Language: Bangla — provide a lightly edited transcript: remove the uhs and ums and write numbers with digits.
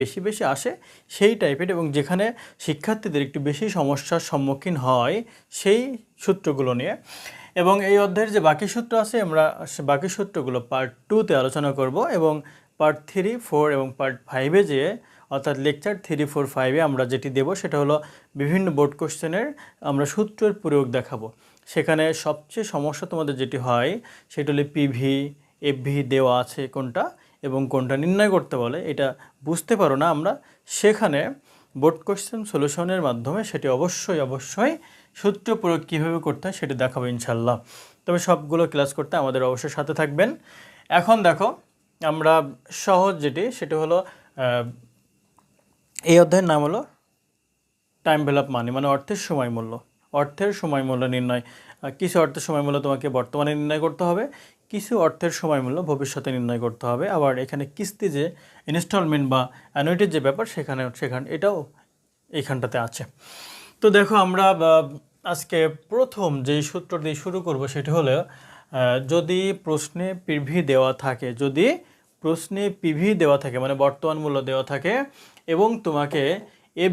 বেশি বেশি আসে সেই টাইপের, এবং যেখানে শিক্ষার্থীদের একটু বেশি সমস্যার সম্মুখীন হয় সেই সূত্রগুলো নিয়ে। এবং এই অধ্যায়ের যে বাকি সূত্র আছে আমরা বাকি সূত্রগুলো পার্ট 2-তে আলোচনা করব, এবং পার্ট 3, 4 এবং পার্ট 5-এ যে অর্থাৎ লেকচার 3, 4, 5-এ আমরা যেটি দেব সেটা হলো বিভিন্ন বোর্ড কোশ্চেনের আমরা সূত্রের প্রয়োগ দেখাবো। সেখানে সবচেয়ে সমস্যা তোমাদের যেটি হয় সেটা হলো পিভি, এফভি দেওয়া আছে কোনটা এবং কোনটা নির্ণয় করতে বলে, এটা বুঝতে পারো না আমরা, সেখানে বোর্ড কোশ্চেন সলিউশনের মাধ্যমে সেটি অবশ্যই সূত্র প্রয়োগ কীভাবে করতে হয় সেটি দেখাবো ইনশাল্লাহ। তবে সবগুলো ক্লাস করতে আমাদের অবশ্যই সাথে থাকবেন। এখন দেখো আমরা সহজ যেটি সেটা হলো এই অধ্যায়ের নাম হলো টাইম ভ্যালু অফ মানি, মানে অর্থের সময় মূল্য। অর্থের সময় মূল্য নির্ণয়, কিছু অর্থের সময় মূল্য তোমাকে বর্তমানে নির্ণয় করতে হবে, কিছু অর্থের সময় মূল্য ভবিষ্যতে নির্ণয় করতে হবে। আবার এখানে কিস্তি যে ইনস্টলমেন্ট বা অ্যানুইটির যে ব্যাপার সেখানে এটাও এইখানটাতে আছে। তো দেখো আমরা আজকে প্রথম যেই সূত্র দিয়ে শুরু করব সেটি হলো যদি প্রশ্নে পিভি দেওয়া থাকে, যদি প্রশ্নে পিভি দেওয়া থাকে মানে বর্তমান মূল্য দেওয়া থাকে এবং তোমাকে এফ